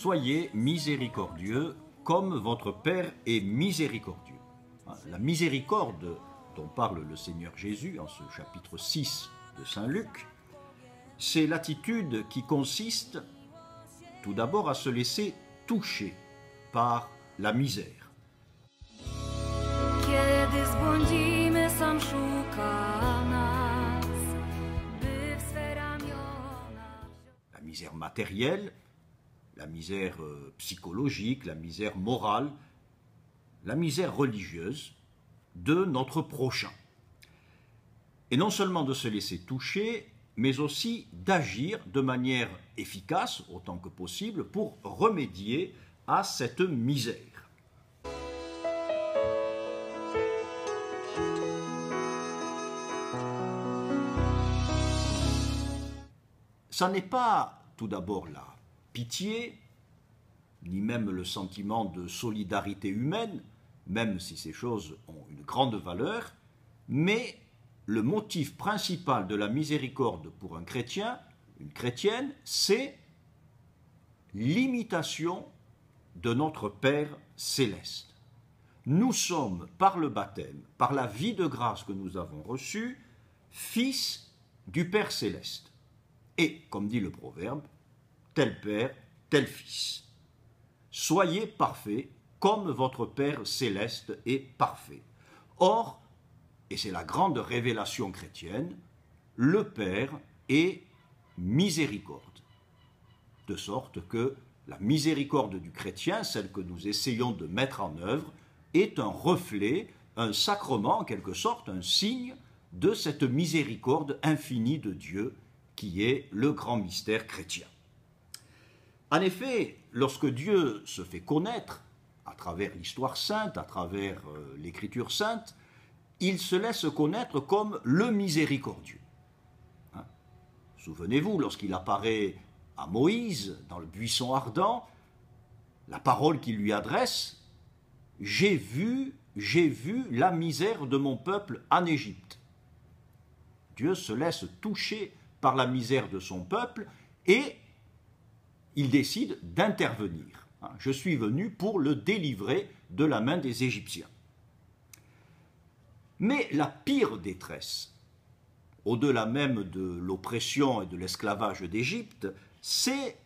Soyez miséricordieux comme votre Père est miséricordieux. La miséricorde dont parle le Seigneur Jésus en ce chapitre 6 de Saint Luc, c'est l'attitude qui consiste tout d'abord à se laisser toucher par la misère. La misère matérielle, la misère psychologique, la misère morale, la misère religieuse de notre prochain. Et non seulement de se laisser toucher, mais aussi d'agir de manière efficace, autant que possible, pour remédier à cette misère. Ça n'est pas tout d'abord la pitié, ni même le sentiment de solidarité humaine, même si ces choses ont une grande valeur, mais le motif principal de la miséricorde pour un chrétien, une chrétienne, c'est l'imitation de notre Père céleste. Nous sommes, par le baptême, par la vie de grâce que nous avons reçue, fils du Père céleste. Et, comme dit le proverbe, tel Père, tel Fils. Soyez parfaits comme votre Père céleste est parfait. Or, et c'est la grande révélation chrétienne, le Père est miséricorde. De sorte que la miséricorde du chrétien, celle que nous essayons de mettre en œuvre, est un reflet, un sacrement, en quelque sorte, un signe de cette miséricorde infinie de Dieu qui est le grand mystère chrétien. En effet, lorsque Dieu se fait connaître à travers l'histoire sainte, à travers l'écriture sainte, il se laisse connaître comme le miséricordieux. Souvenez-vous, lorsqu'il apparaît à Moïse dans le buisson ardent, la parole qu'il lui adresse, « J'ai vu la misère de mon peuple en Égypte ». Dieu se laisse toucher par la misère de son peuple et il décide d'intervenir. Je suis venu pour le délivrer de la main des Égyptiens. Mais la pire détresse, au-delà même de l'oppression et de l'esclavage d'Égypte, c'est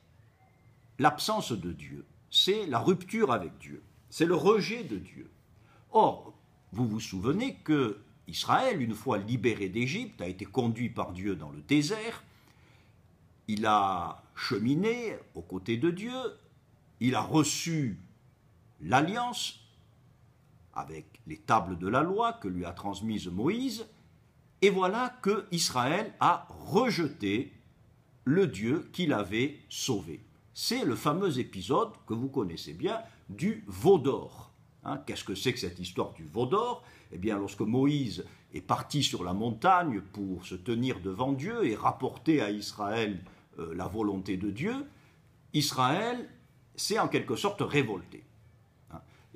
l'absence de Dieu, c'est la rupture avec Dieu, c'est le rejet de Dieu. Or, vous vous souvenez que Israël, une fois libéré d'Égypte, a été conduit par Dieu dans le désert, il a cheminé aux côtés de Dieu, il a reçu l'alliance avec les tables de la loi que lui a transmises Moïse, et voilà que Israël a rejeté le Dieu qui l'avait sauvé. C'est le fameux épisode que vous connaissez bien du veau d'or. Qu'est-ce que c'est que cette histoire du veau d'or ? Eh bien, lorsque Moïse est parti sur la montagne pour se tenir devant Dieu et rapporter à Israël la volonté de Dieu, Israël s'est en quelque sorte révolté.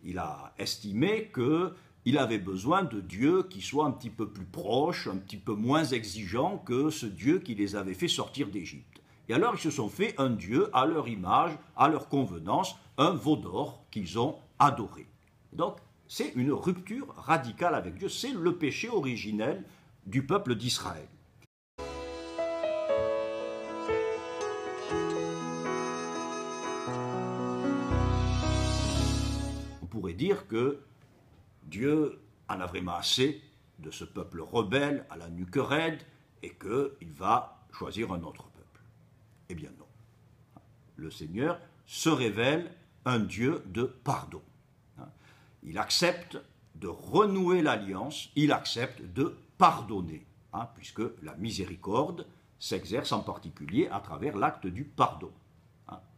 Il a estimé qu'il avait besoin de Dieu qui soit un petit peu plus proche, un petit peu moins exigeant que ce Dieu qui les avait fait sortir d'Égypte. Et alors ils se sont fait un Dieu à leur image, à leur convenance, un veau d'or qu'ils ont adoré. Donc c'est une rupture radicale avec Dieu, c'est le péché originel du peuple d'Israël. On pourrait dire que Dieu en a vraiment assez de ce peuple rebelle à la nuque raide et qu'il va choisir un autre peuple. Eh bien non. Le Seigneur se révèle un Dieu de pardon. Il accepte de renouer l'alliance, il accepte de pardonner, puisque la miséricorde s'exerce en particulier à travers l'acte du pardon.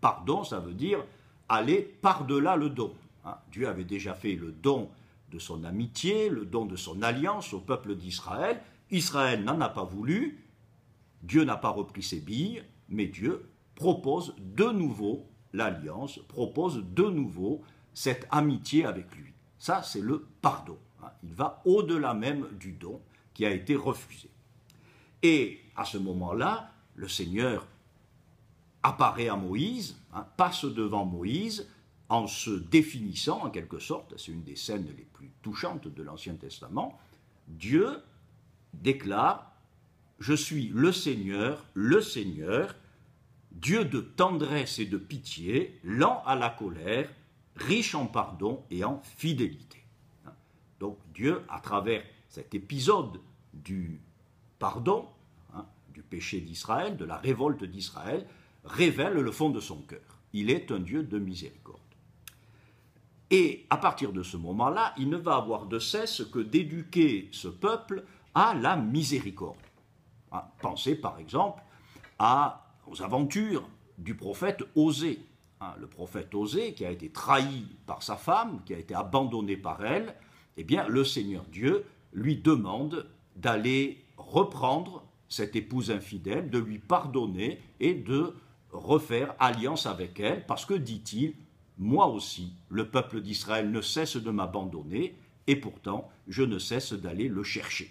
Pardon, ça veut dire aller par-delà le don. Dieu avait déjà fait le don de son amitié, le don de son alliance au peuple d'Israël. Israël n'en a pas voulu, Dieu n'a pas repris ses billes, mais Dieu propose de nouveau l'alliance, propose de nouveau cette amitié avec lui. Ça, c'est le pardon. Il va au-delà même du don qui a été refusé. Et à ce moment-là, le Seigneur apparaît à Moïse, passe devant Moïse, en se définissant en quelque sorte, c'est une des scènes les plus touchantes de l'Ancien Testament, Dieu déclare « Je suis le Seigneur, Dieu de tendresse et de pitié, lent à la colère, riche en pardon et en fidélité. » Donc Dieu, à travers cet épisode du pardon, du péché d'Israël, de la révolte d'Israël, révèle le fond de son cœur. Il est un Dieu de miséricorde. Et à partir de ce moment-là, il ne va avoir de cesse que d'éduquer ce peuple à la miséricorde. Pensez par exemple aux aventures du prophète Osée. Le prophète Osée qui a été trahi par sa femme, qui a été abandonné par elle, eh bien le Seigneur Dieu lui demande d'aller reprendre cette épouse infidèle, de lui pardonner et de refaire alliance avec elle, parce que, dit-il, moi aussi, le peuple d'Israël ne cesse de m'abandonner, et pourtant, je ne cesse d'aller le chercher.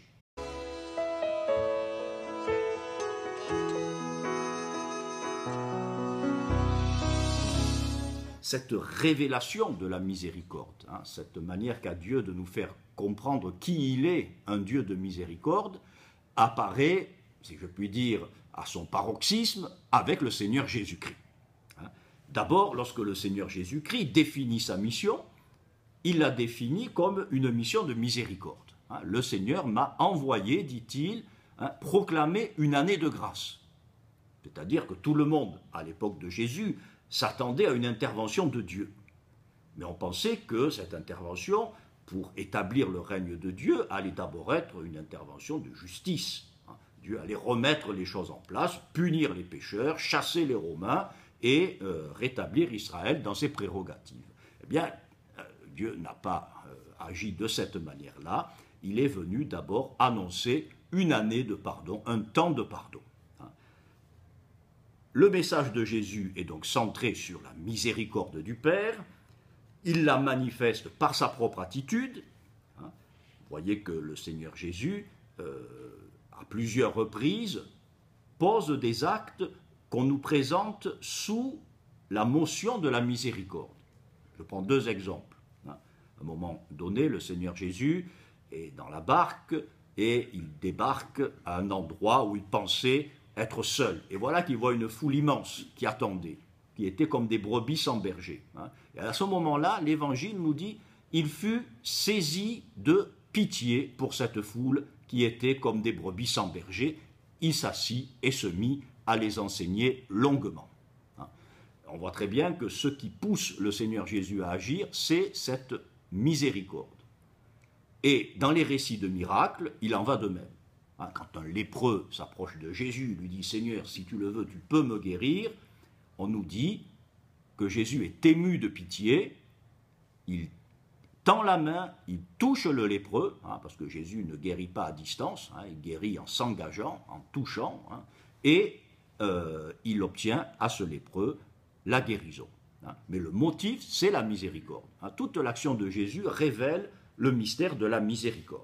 Cette révélation de la miséricorde, cette manière qu'a Dieu de nous faire comprendre qui il est, un Dieu de miséricorde, apparaît, si je puis dire, à son paroxysme avec le Seigneur Jésus-Christ. D'abord, lorsque le Seigneur Jésus-Christ définit sa mission, il la définit comme une mission de miséricorde. Le Seigneur m'a envoyé, dit-il, proclamer une année de grâce. C'est-à-dire que tout le monde, à l'époque de Jésus, s'attendait à une intervention de Dieu. Mais on pensait que cette intervention, pour établir le règne de Dieu, allait d'abord être une intervention de justice. Dieu allait remettre les choses en place, punir les pécheurs, chasser les Romains et rétablir Israël dans ses prérogatives. Eh bien, Dieu n'a pas agi de cette manière-là. Il est venu d'abord annoncer une année de pardon, un temps de pardon. Le message de Jésus est donc centré sur la miséricorde du Père. Il la manifeste par sa propre attitude. Vous voyez que le Seigneur Jésus, à plusieurs reprises, pose des actes qu'on nous présente sous la motion de la miséricorde. Je prends deux exemples. À un moment donné, le Seigneur Jésus est dans la barque et il débarque à un endroit où il pensait être seul. Et voilà qu'il voit une foule immense qui attendait, qui était comme des brebis sans berger. Et à ce moment-là, l'Évangile nous dit il fut saisi de pitié pour cette foule qui était comme des brebis sans berger. Il s'assit et se mit à les enseigner longuement. On voit très bien que ce qui pousse le Seigneur Jésus à agir, c'est cette miséricorde. Et dans les récits de miracles, il en va de même. Quand un lépreux s'approche de Jésus, lui dit « Seigneur, si tu le veux, tu peux me guérir », on nous dit que Jésus est ému de pitié, il tend la main, il touche le lépreux, parce que Jésus ne guérit pas à distance, il guérit en s'engageant, en touchant, et il obtient à ce lépreux la guérison. Mais le motif, c'est la miséricorde. Toute l'action de Jésus révèle le mystère de la miséricorde.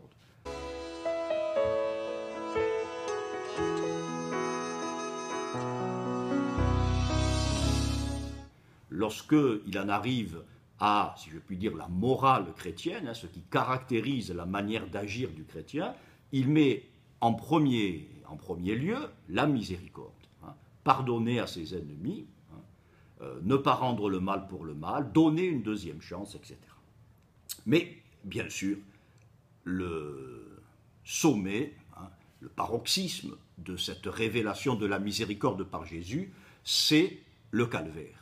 Lorsqu'il en arrive à, si je puis dire, la morale chrétienne, ce qui caractérise la manière d'agir du chrétien, il met en premier lieu la miséricorde. Pardonner à ses ennemis, ne pas rendre le mal pour le mal, donner une deuxième chance, etc. Mais, bien sûr, le sommet, le paroxysme de cette révélation de la miséricorde par Jésus, c'est le calvaire.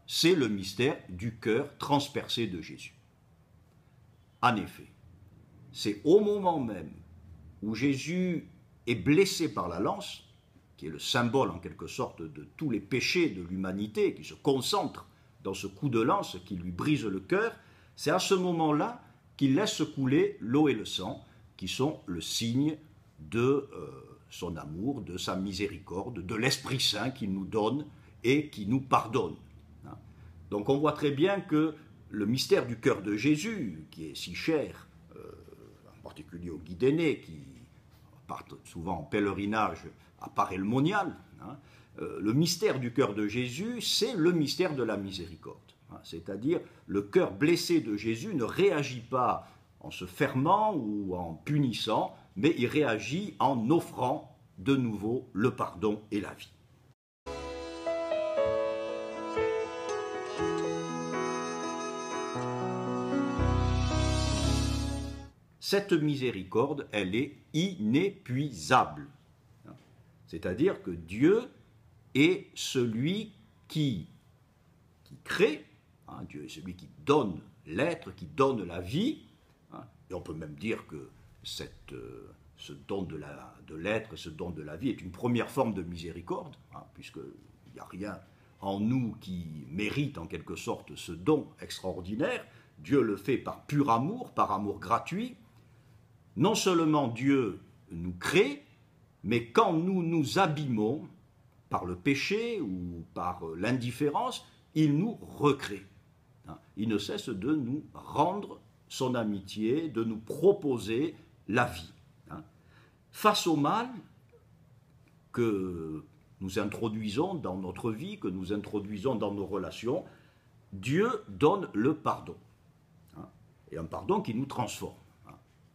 C'est le mystère du cœur transpercé de Jésus. En effet, c'est au moment même où Jésus est blessé par la lance, qui est le symbole en quelque sorte de tous les péchés de l'humanité, qui se concentrent dans ce coup de lance qui lui brise le cœur, c'est à ce moment-là qu'il laisse couler l'eau et le sang, qui sont le signe de son amour, de sa miséricorde, de l'Esprit Saint qu'il nous donne et qui nous pardonne. Donc on voit très bien que le mystère du cœur de Jésus, qui est si cher, en particulier aux guides aînés, qui partent souvent en pèlerinage à Paray-le-Monial, le mystère du cœur de Jésus, c'est le mystère de la miséricorde. C'est-à-dire, le cœur blessé de Jésus ne réagit pas en se fermant ou en punissant, mais il réagit en offrant de nouveau le pardon et la vie. Cette miséricorde, elle est inépuisable. C'est-à-dire que Dieu est celui qui crée, Dieu est celui qui donne l'être, qui donne la vie, et on peut même dire que ce don de l'être, ce don de la vie est une première forme de miséricorde, puisqu'il n'y a rien en nous qui mérite en quelque sorte ce don extraordinaire. Dieu le fait par pur amour, par amour gratuit. Non seulement Dieu nous crée, mais quand nous nous abîmons par le péché ou par l'indifférence, il nous recrée. Il ne cesse de nous rendre son amitié, de nous proposer la vie. Face au mal que nous introduisons dans notre vie, que nous introduisons dans nos relations, Dieu donne le pardon. Et un pardon qui nous transforme.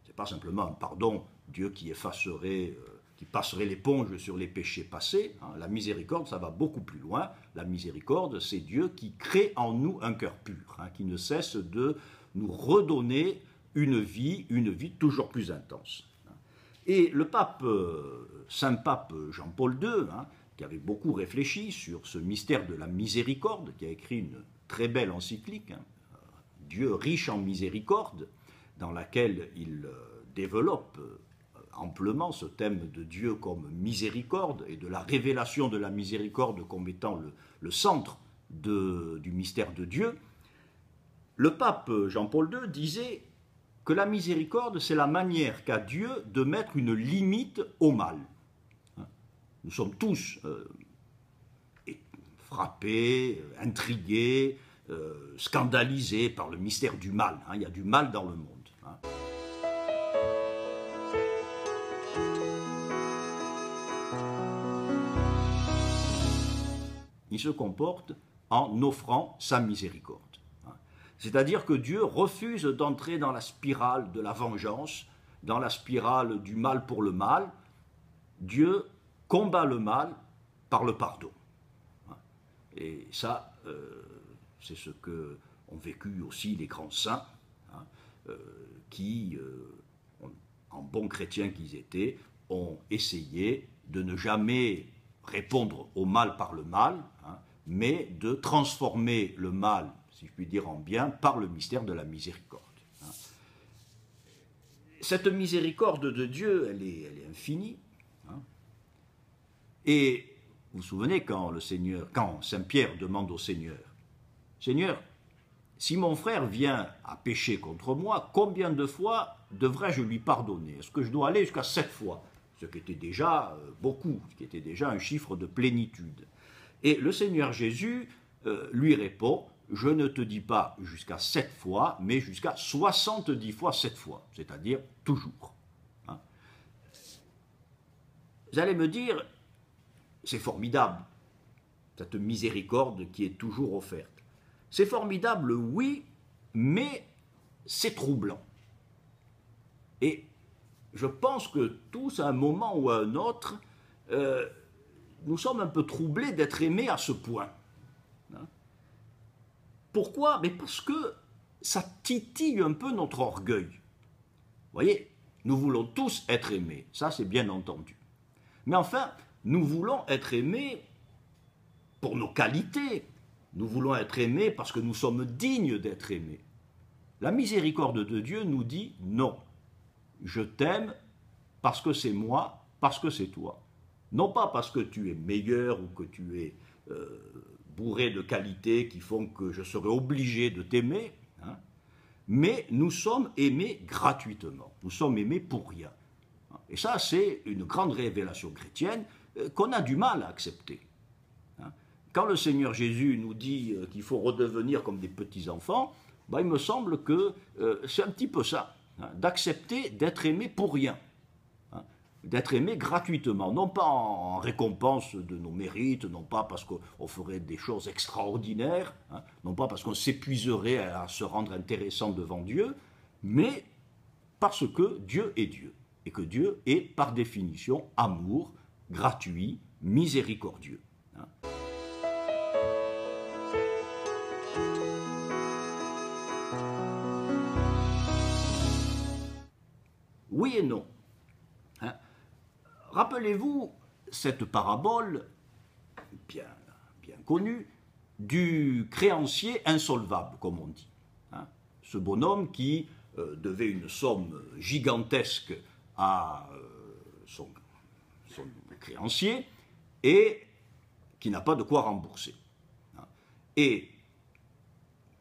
Ce n'est pas simplement un pardon, Dieu qui effacerait, qui passerait l'éponge sur les péchés passés. La miséricorde, ça va beaucoup plus loin. La miséricorde, c'est Dieu qui crée en nous un cœur pur, qui ne cesse de nous redonner une vie toujours plus intense. Et le pape, Saint Pape Jean-Paul II, qui avait beaucoup réfléchi sur ce mystère de la miséricorde, qui a écrit une très belle encyclique, Dieu riche en miséricorde, dans laquelle il développe amplement ce thème de Dieu comme miséricorde et de la révélation de la miséricorde comme étant le centre du mystère de Dieu. Le pape Jean-Paul II disait que la miséricorde, c'est la manière qu'a Dieu de mettre une limite au mal. Nous sommes tous frappés, intrigués, scandalisés par le mystère du mal. Il y a du mal dans le monde. Il se comporte en offrant sa miséricorde. C'est-à-dire que Dieu refuse d'entrer dans la spirale de la vengeance, dans la spirale du mal pour le mal. Dieu combat le mal par le pardon. Et ça, c'est ce qu'ont vécu aussi les grands saints, qui, en bons chrétiens qu'ils étaient, ont essayé de ne jamais répondre au mal par le mal, mais de transformer le mal, si je puis dire, en bien, par le mystère de la miséricorde. Cette miséricorde de Dieu, elle est infinie. Et vous vous souvenez quand Saint Pierre demande au Seigneur, « Seigneur, si mon frère vient à pécher contre moi, combien de fois devrais-je lui pardonner? Est-ce que je dois aller jusqu'à 7 fois ?» Ce qui était déjà beaucoup, ce qui était déjà un chiffre de plénitude. Et le Seigneur Jésus lui répond, je ne te dis pas jusqu'à 7 fois, mais jusqu'à 70 fois 7 fois, c'est-à-dire toujours. Vous allez me dire, c'est formidable, cette miséricorde qui est toujours offerte. C'est formidable, oui, mais c'est troublant. Et je pense que tous, à un moment ou à un autre, nous sommes un peu troublés d'être aimés à ce point. Pourquoi? Mais parce que ça titille un peu notre orgueil. Vous voyez, nous voulons tous être aimés, ça c'est bien entendu. Mais enfin, nous voulons être aimés pour nos qualités. Nous voulons être aimés parce que nous sommes dignes d'être aimés. La miséricorde de Dieu nous dit non. Je t'aime parce que c'est moi, parce que c'est toi. Non pas parce que tu es meilleur ou que tu es bourré de qualités qui font que je serai obligé de t'aimer, mais nous sommes aimés gratuitement. Nous sommes aimés pour rien. Et ça, c'est une grande révélation chrétienne qu'on a du mal à accepter. Quand le Seigneur Jésus nous dit qu'il faut redevenir comme des petits-enfants, il me semble que c'est un petit peu ça, d'accepter d'être aimé pour rien. d'être aimé gratuitement, non pas en récompense de nos mérites, non pas parce qu'on ferait des choses extraordinaires, hein, non pas parce qu'on s'épuiserait à se rendre intéressant devant Dieu, mais parce que Dieu est Dieu, et que Dieu est par définition amour, gratuit, miséricordieux. Hein. Oui et non. Hein. Rappelez-vous cette parabole bien connue du créancier insolvable, comme on dit. Hein. Ce bonhomme qui devait une somme gigantesque à son créancier et qui n'a pas de quoi rembourser. Hein. Et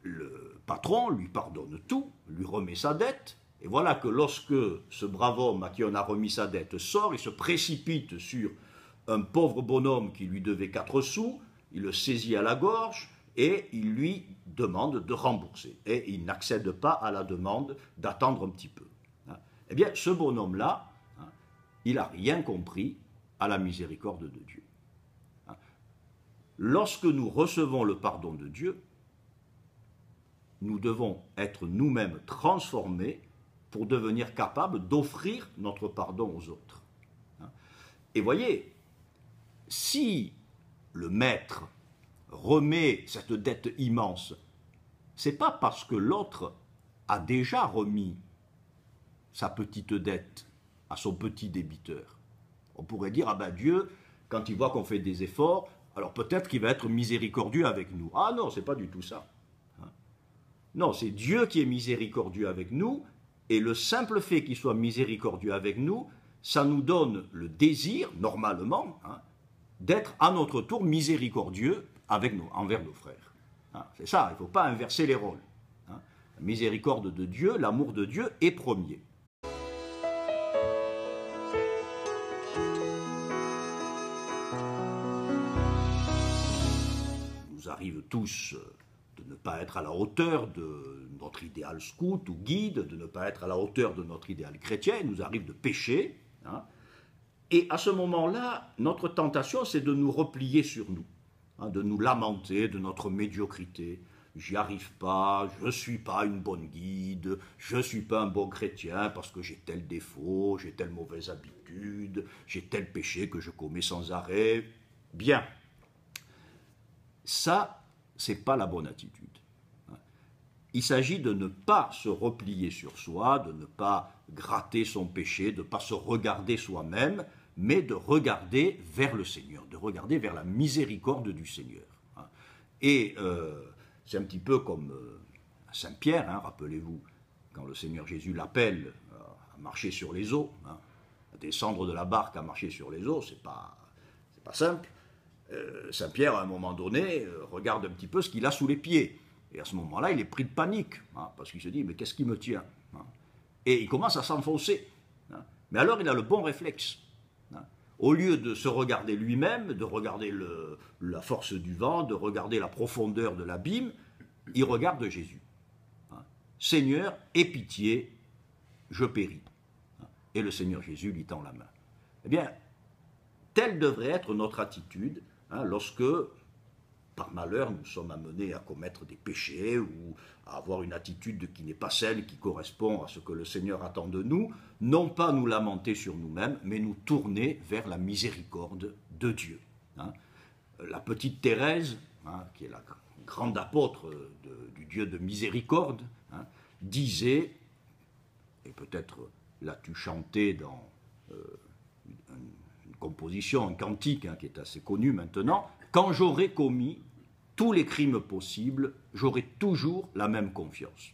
le patron lui pardonne tout, lui remet sa dette. Et voilà que lorsque ce brave homme à qui on a remis sa dette sort, il se précipite sur un pauvre bonhomme qui lui devait 4 sous, il le saisit à la gorge et il lui demande de rembourser. Et il n'accède pas à la demande d'attendre un petit peu. Eh bien, ce bonhomme-là, il n'a rien compris à la miséricorde de Dieu. Lorsque nous recevons le pardon de Dieu, nous devons être nous-mêmes transformés pour devenir capables d'offrir notre pardon aux autres. Et voyez, si le maître remet cette dette immense, c'est pas parce que l'autre a déjà remis sa petite dette à son petit débiteur. On pourrait dire, ah ben Dieu, quand il voit qu'on fait des efforts, alors peut-être qu'il va être miséricordieux avec nous. Ah non, c'est pas du tout ça. Non, c'est Dieu qui est miséricordieux avec nous, et le simple fait qu'il soit miséricordieux avec nous, ça nous donne le désir, normalement, d'être à notre tour miséricordieux envers nos frères. C'est ça, il ne faut pas inverser les rôles. La miséricorde de Dieu, l'amour de Dieu est premier. Nous arrive tous de ne pas être à la hauteur de notre idéal scout ou guide, de ne pas être à la hauteur de notre idéal chrétien, il nous arrive de pécher. Et à ce moment-là, notre tentation, c'est de nous replier sur nous, de nous lamenter de notre médiocrité. J'y arrive pas, je ne suis pas une bonne guide, je ne suis pas un bon chrétien parce que j'ai tel défaut, j'ai telle mauvaise habitude, j'ai tel péché que je commets sans arrêt. Bien. Ça, ce n'est pas la bonne attitude. Il s'agit de ne pas se replier sur soi, de ne pas gratter son péché, de ne pas se regarder soi-même, mais de regarder vers le Seigneur, de regarder vers la miséricorde du Seigneur. Et c'est un petit peu comme Saint Pierre, rappelez-vous, quand le Seigneur Jésus l'appelle à marcher sur les eaux, à descendre de la barque à marcher sur les eaux, c'est pas simple. Saint Pierre, à un moment donné, regarde un petit peu ce qu'il a sous les pieds. Et à ce moment-là, il est pris de panique, parce qu'il se dit, mais qu'est-ce qui me tient? Et il commence à s'enfoncer. Mais alors, il a le bon réflexe. Au lieu de se regarder lui-même, de regarder la force du vent, de regarder la profondeur de l'abîme, il regarde Jésus. Seigneur, aie pitié, je péris. Et le Seigneur Jésus lui tend la main. Eh bien, telle devrait être notre attitude lorsque, par malheur, nous sommes amenés à commettre des péchés ou à avoir une attitude qui n'est pas celle qui correspond à ce que le Seigneur attend de nous, non pas nous lamenter sur nous-mêmes, mais nous tourner vers la miséricorde de Dieu. La petite Thérèse, qui est la grande apôtre du Dieu de miséricorde, disait, et peut-être l'as-tu chanté dans une composition, un cantique qui est assez connu maintenant, quand j'aurai commis tous les crimes possibles, j'aurai toujours la même confiance.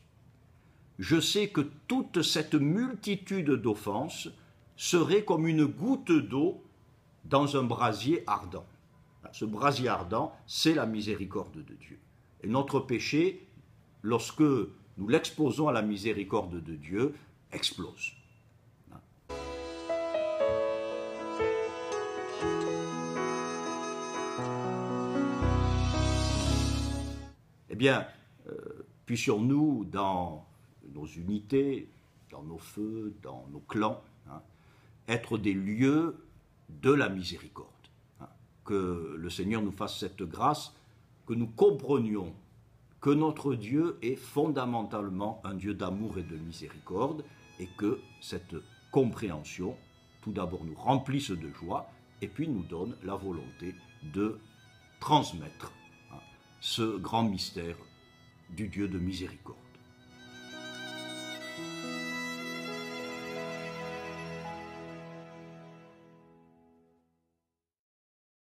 Je sais que toute cette multitude d'offenses serait comme une goutte d'eau dans un brasier ardent. Ce brasier ardent, c'est la miséricorde de Dieu. Et notre péché, lorsque nous l'exposons à la miséricorde de Dieu, explose. Eh bien, puissions-nous, dans nos unités, dans nos feux, dans nos clans, être des lieux de la miséricorde. Que le Seigneur nous fasse cette grâce, que nous comprenions que notre Dieu est fondamentalement un Dieu d'amour et de miséricorde, et que cette compréhension, tout d'abord, nous remplisse de joie, et puis nous donne la volonté de transmettre ce grand mystère du Dieu de miséricorde.